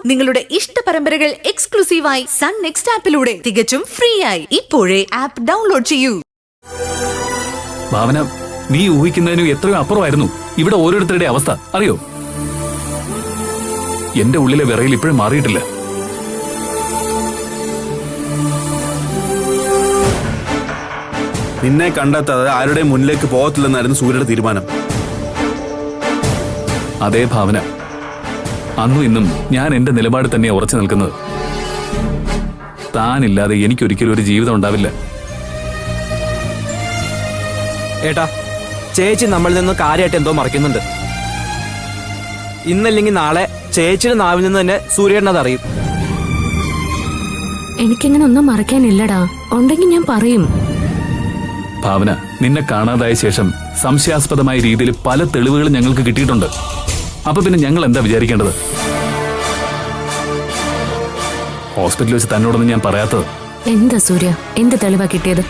നിങ്ങളുടെ ഇഷ്ട പരമ്പരകൾ എക്സ്ക്ലൂസീവായി സൺ നെക്സ്റ്റ് ആപ്പിലൂടെ തികച്ചും ഫ്രീ ആയി ഇപ്പോഴേ ആപ്പ് ഡൗൺലോഡ് ചെയ്യൂ. ഭാവന, നീ ഊഹിക്കുന്നതിനും എത്രയോ അപ്പുറമായിരുന്നു ഇവിടെ ഓരോരുത്തരുടെ അവസ്ഥ അറിയോ? എന്റെ ഉള്ളിലെ വിറയിൽ ഇപ്പോഴും മാറിയിട്ടില്ല. നിന്നെ കണ്ടെത്താതെ ആരുടെ മുന്നിലേക്ക് പോകത്തില്ലെന്നായിരുന്നു സൂര്യയുടെ തീരുമാനം. അതേ ഭാവന, അന്നും ഇന്നും ഞാൻ എന്റെ നിലപാട് തന്നെ ഉറച്ചു നിൽക്കുന്നത്. താനില്ലാതെ എനിക്കൊരിക്കലും ഒരു ജീവിതം ഉണ്ടാവില്ല. ഏട്ടാ, ചേച്ചി നമ്മളിൽ നിന്ന് കാര്യമായിട്ട് എന്തോ മറക്കുന്നുണ്ട്. ഇന്നല്ലെങ്കിൽ നാളെ ചേച്ചിയുടെ നാവിൽ നിന്ന് തന്നെ സൂര്യേട്ടനത് അറിയും. എനിക്കിങ്ങനെ ഒന്നും മറക്കാനില്ലടാ. ഉണ്ടെങ്കിൽ ഞാൻ പറയും. ഭാവന, നിന്നെ കാണാതായ ശേഷം സംശയാസ്പദമായ രീതിയിൽ പല തെളിവുകളും ഞങ്ങൾക്ക് കിട്ടിയിട്ടുണ്ട്. അപ്പൊ പിന്നെ ഞങ്ങൾ എന്താ വിചാരിക്കേണ്ടത്? ഹോസ്പിറ്റലിൽ വെച്ച് തന്നോടൊന്നും ഞാൻ പറയാത്തത്. എന്താ സൂര്യ, എന്ത് തെളിവാ കിട്ടിയത്?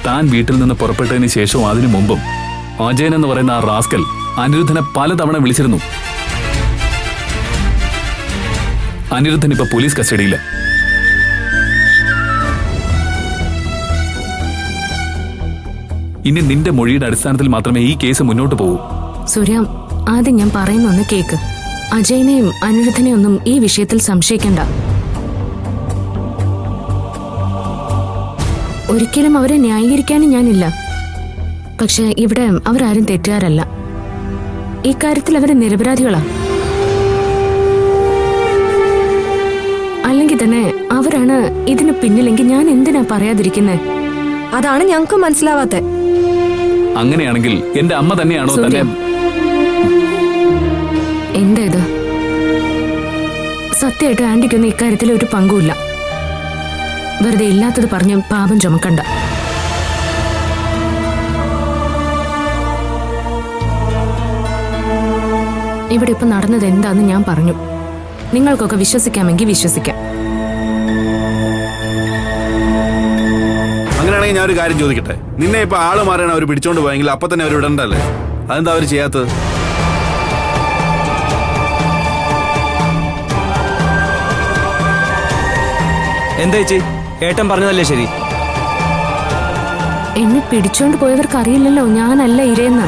താൻ വീട്ടിൽ നിന്ന് പുറപ്പെട്ടതിന് ശേഷവും അതിനു മുമ്പും അജയൻ എന്ന് പറയുന്ന ആ റാസ്കൽ അനിരുദ്ധനെ പലതവണ വിളിച്ചിരുന്നു. അനിരുദ്ധൻ ഇപ്പൊ പോലീസ് കസ്റ്റഡിയില്ല. ഇനി നിന്റെ മൊഴിയുടെ അടിസ്ഥാനത്തിൽ മാത്രമേ ഈ കേസ് മുന്നോട്ട് പോകൂ. സൂര്യ, ആദ്യം ഞാൻ പറയുന്നൊന്ന് കേക്ക്. അജയനെയും അനിരുദ്ധനെയും ഒന്നും ഈ വിഷയത്തിൽ സംശയിക്കണ്ട. ഒരിക്കലും അവരെ ന്യായീകരിക്കാനും ഞാനില്ല. പക്ഷെ ഇവിടെ അവരാരും തെറ്റുകാരല്ല. ഈ കാര്യത്തിൽ അവര് നിരപരാധികളാ. അല്ലെങ്കിൽ തന്നെ അവരാണ് ഇതിന് പിന്നിലെങ്കിൽ ഞാൻ എന്തിനാ പറയാതിരിക്കുന്നത്? അതാണ് ഞങ്ങൾക്ക് മനസ്സിലാവാത്തെ. അങ്ങനെയാണെങ്കിൽ എന്റെ അമ്മ തന്നെയാണോ തന്നെ? എന്താ ഇത്? സത്യമായിട്ട് ആന്റിക്കൊന്നും ഇക്കാര്യത്തിൽ ഒരു പങ്കുമില്ല. വെറുതെ ഇല്ലാത്തത് പറഞ്ഞ് പാപം ചുമക്കണ്ട. ഇവിടെ ഇപ്പൊ നടന്നത് എന്താന്ന് ഞാൻ പറഞ്ഞു. നിങ്ങൾക്കൊക്കെ വിശ്വസിക്കാമെങ്കിൽ വിശ്വസിക്കാം. അങ്ങനെയാണെങ്കിൽ ഞാൻ ഒരു കാര്യം ചോദിക്കട്ടെ. നിന്നെ ഇപ്പൊ ആള് മാറിയാണ് അവർ പിടിച്ചോണ്ട് പോയെങ്കിൽ അപ്പൊ തന്നെ അവർ വിടണ്ടല്ലേ? അതെന്താ അവർ ചെയ്യാത്തത്? എന്താ ചേച്ചി, ഏട്ടൻ പറഞ്ഞതല്ലേ ശരി? എന്നെ പിടിച്ചോണ്ട് പോയവർക്ക് അറിയില്ലല്ലോ ഞാനല്ല ഇരയെന്ന്.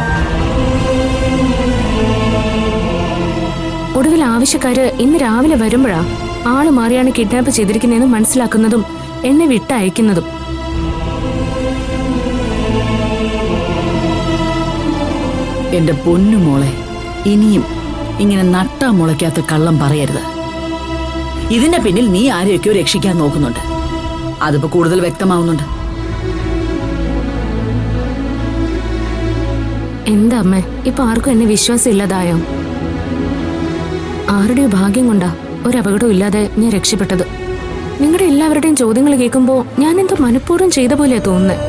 ഒടുവിൽ ആവശ്യക്കാര് ഇന്ന് രാവിലെ വരുമ്പോഴാ ആള് മാറിയാണ് കിഡ്നാപ്പ് ചെയ്തിരിക്കുന്നതെന്ന് മനസ്സിലാക്കുന്നതും എന്നെ വിട്ടയക്കുന്നതും. എന്റെ പൊന്നു മോളെ, ഇനിയും ഇങ്ങനെ നട്ടാ മുളയ്ക്കാത്ത കള്ളം പറയരുത്. ഇതിന്റെ പിന്നിൽ നീ ആരെയൊക്കെയോ രക്ഷിക്കാൻ നോക്കുന്നുണ്ട്. അതിപ്പോ കൂടുതൽ വ്യക്തമാവുന്നുണ്ട്. എന്താ അമ്മേ, ഇപ്പൊ ആർക്കും എന്നെ വിശ്വാസം ഇല്ലാതായോ? ആരുടെയോ ഭാഗ്യം കൊണ്ടാ ഒരപകടവും ഇല്ലാതെ ഞാൻ രക്ഷപ്പെട്ടത്. നിങ്ങളുടെ എല്ലാവരുടെയും ചോദ്യങ്ങൾ കേൾക്കുമ്പോ ഞാൻ എന്തോ മനഃപൂർവ്വം ചെയ്ത പോലെയാ തോന്നുന്നത്.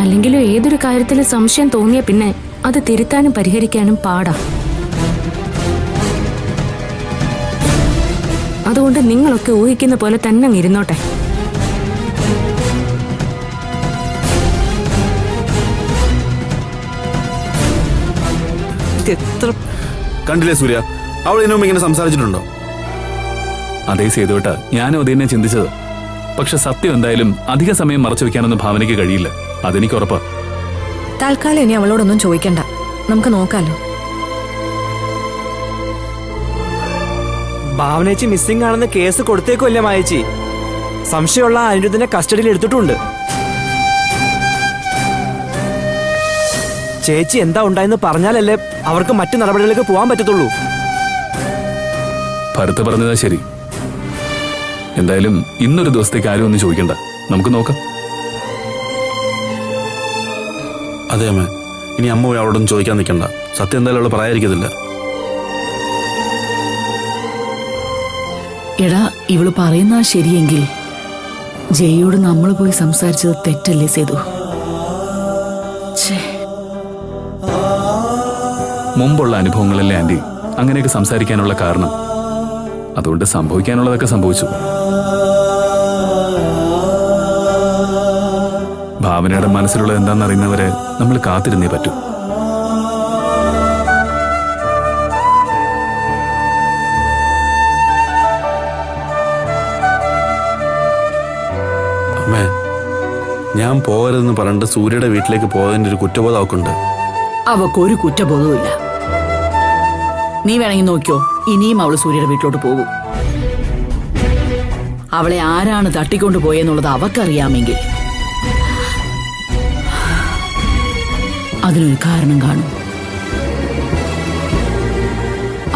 അല്ലെങ്കിലും ഏതൊരു കാര്യത്തിൽ സംശയം തോന്നിയ പിന്നെ അത് തിരുത്താനും പരിഹരിക്കാനും പാടാ. അതുകൊണ്ട് നിങ്ങളൊക്കെ ഊഹിക്കുന്ന പോലെ തന്നെ അങ്ങ് ഇരുന്നോട്ടെ. കണ്ടില്ലേ സൂര്യ, അവൾ ഇതിനു മുമ്പ് ഇങ്ങനെ സംസാരിച്ചിട്ടുണ്ടോ? അതേ സേതുവേട്ട, ഞാനും അത് തന്നെ ചിന്തിച്ചത്. പക്ഷെ സത്യം എന്തായാലും അധിക സമയം മറച്ചു വെക്കാനൊന്നും ഭാവനയ്ക്ക് കഴിയില്ല. അതെനിക്ക് ഉറപ്പാ. തൽക്കാലം ഇനി അവളോടൊന്നും ചോദിക്കണ്ട, നമുക്ക് നോക്കാലോ. ഭാവനേച്ചി മിസ്സിംഗ് ആണെന്ന് കേസ് കൊടുത്തേക്കുമല്ലേ മായേച്ചി? സംശയമുള്ള അനിരുദ്ധനെ കസ്റ്റഡിയിൽ എടുത്തിട്ടുണ്ട്. ചേച്ചി എന്താ ഉണ്ടായെന്ന് പറഞ്ഞാലല്ലേ അവർക്ക് മറ്റു നടപടികളിലേക്ക് പോകാൻ പറ്റത്തുള്ളൂ. ഭരത് പറഞ്ഞതാ ശരി. എന്തായാലും ഇന്നൊരു ദിവസത്തേക്ക് ആരും ഒന്നും ചോദിക്കണ്ട, നമുക്ക് നോക്കാം. അതെ അമ്മ, ഇനി അമ്മ അവളോടൊന്നും ചോദിക്കാൻ നിൽക്കണ്ട. സത്യം എന്തായാലും അവള് പറയാതിരിക്കത്തില്ല. എടാ, ഇവള് പറയുന്ന ശരിയെങ്കിൽ ജയോട് നമ്മൾ പോയി സംസാരിച്ചത് തെറ്റല്ലേ സേതു? മുമ്പുള്ള അനുഭവങ്ങളല്ലേ ആന്റി അങ്ങനെയൊക്കെ സംസാരിക്കാനുള്ള കാരണം. അതുകൊണ്ട് സംഭവിക്കാനുള്ളതൊക്കെ സംഭവിച്ചു. ഭാവനയുടെ മനസ്സിലുള്ളത് എന്താണെന്ന് അറിയുന്നവരെ നമ്മൾ കാത്തിരുന്നേ പറ്റൂ. ഞാൻ പോകരുതെന്ന് പറഞ്ഞിട്ട് സൂര്യയുടെ വീട്ടിലേക്ക് പോയതിന്റെ ഒരു കുറ്റബോധം അവക്കുണ്ട്. അവക്കൊരു കുറ്റബോധവുമില്ല. നീ വേണമെങ്കിൽ നോക്കിയോ, ഇനിയും അവള് സൂര്യയുടെ വീട്ടിലോട്ട് പോകും. അവളെ ആരാണ് തട്ടിക്കൊണ്ടു പോയെന്നുള്ളത് അവക്കറിയാമെങ്കിൽ അതിനൊരു കാരണം കാണും.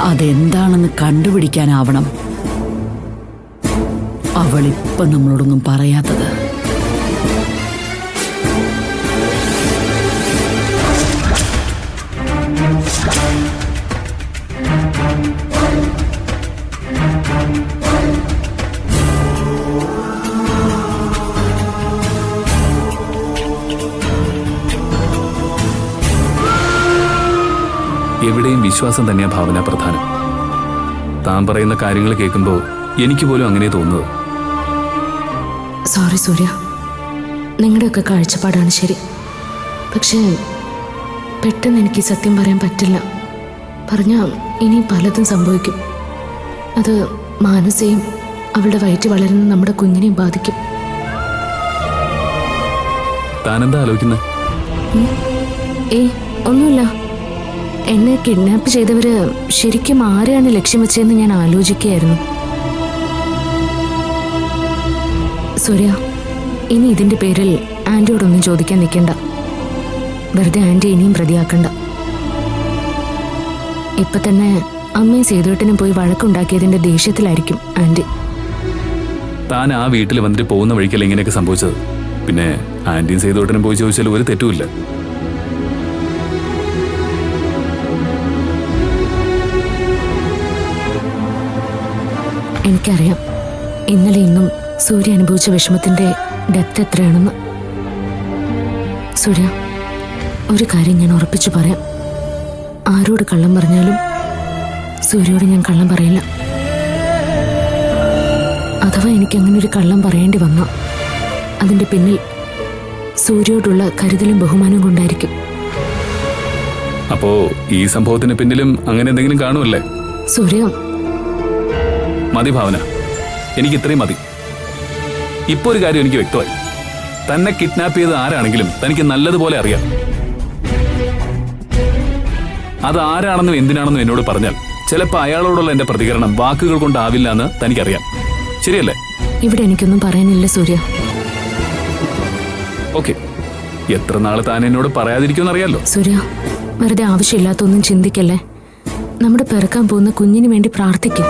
അതെന്താണെന്ന് കണ്ടുപിടിക്കാനാവണം അവളിപ്പം നമ്മളോടൊന്നും പറയാത്തത്. എവിടെയും വിശ്വാസം തന്നെയാ ഭാവന പ്രധാനം. താൻ പറയുന്ന കാര്യങ്ങൾ കേൾക്കുമ്പോൾ എനിക്ക് പോലും അങ്ങനെ തോന്നുന്നത്. സോറി സൂര്യ, നിങ്ങളുടെയൊക്കെ കാഴ്ചപ്പാടാണ് ശരി. പക്ഷേ പെട്ടെന്ന് എനിക്ക് സത്യം പറയാൻ പറ്റില്ല. പറഞ്ഞാൽ ഇനി പലതും സംഭവിക്കും. അത് മാനസയും അവളുടെ വയറ്റിൽ വളരുന്ന നമ്മുടെ കുഞ്ഞിനെയും ബാധിക്കും. താനെന്താ ആലോചിക്കുന്നത്? ഒന്നുമില്ല. എന്നെ കിഡ്നാപ്പ് ചെയ്തവര് ശരിക്കും ആരെയാണ് ലക്ഷ്യം വെച്ചതെന്ന് ഞാൻ ആലോചിക്കുകയായിരുന്നു. സൂര്യ, ഇനി ഇതിന്റെ പേരിൽ ആന്റിയോടൊന്നും ചോദിക്കാൻ നിൽക്കണ്ട. വെറുതെ ആന്റി ഇനിയും പ്രതിയാക്കണ്ട. ഇപ്പൊ തന്നെ അമ്മയും സേതുവേട്ടനും പോയി വഴക്കുണ്ടാക്കിയതിന്റെ ദേഷ്യത്തിലായിരിക്കും ആന്റി. താൻ ആ വീട്ടിൽ വന്നിട്ട് പോകുന്ന വഴിക്കല്ല ഇങ്ങനെയൊക്കെ സംഭവിച്ചത്. പിന്നെ ആന്റിയും സേതുവേട്ടനും പോയി ചോദിച്ചാൽ ഒരു തെറ്റുമില്ല. എനിക്കറിയാം ഇന്നലെ ഇന്നും സൂര്യ അനുഭവിച്ച വിഷമത്തിന്റെ ഡെപ്ത് എത്രയാണെന്ന്. സൂര്യ, ഒരു കാര്യം ഞാൻ ഉറപ്പിച്ചു പറയാം. ആരോട് കള്ളം പറഞ്ഞാലും സൂര്യയോട് ഞാൻ കള്ളം പറയില്ല. അഥവാ എനിക്ക് അങ്ങനെ ഒരു കള്ളം പറയേണ്ടി വന്ന അതിന്റെ പിന്നിൽ സൂര്യയോടുള്ള കരുതലും ബഹുമാനവും കൊണ്ടായിരിക്കും. അപ്പോ ഈ സംഭവത്തിന് പിന്നിലും അങ്ങനെ എന്തെങ്കിലും കാണുമല്ലേ? സൂര്യ, മതി ഭാവന, എനിക്ക് ഇത്രയും മതി. ഇപ്പൊ ഒരു കാര്യം എനിക്ക് വ്യക്തമായി. തന്നെ കിഡ്നാപ്പ് ചെയ്ത് ആരാണെങ്കിലും തനിക്ക് നല്ലതുപോലെ അറിയാം. അത് ആരാണെന്നും എന്തിനാണെന്നും എന്നോട് പറഞ്ഞാൽ ചിലപ്പോൾ അയാളോടുള്ള എന്റെ പ്രതികരണം വാക്കുകൾ കൊണ്ടാവില്ല എന്ന് തനിക്കറിയാം. ശരിയല്ലേ? ഇവിടെ എനിക്കൊന്നും പറയാനില്ല സൂര്യ. ഓക്കെ, എത്ര നാള് താൻ എന്നോട് പറയാതിരിക്കുമെന്നറിയാലോ. സൂര്യ, വെറുതെ ആവശ്യമില്ലാത്തൊന്നും ചിന്തിക്കല്ലേ. നമ്മുടെ പിറക്കാൻ പോകുന്ന കുഞ്ഞിന് വേണ്ടി പ്രാർത്ഥിക്കും.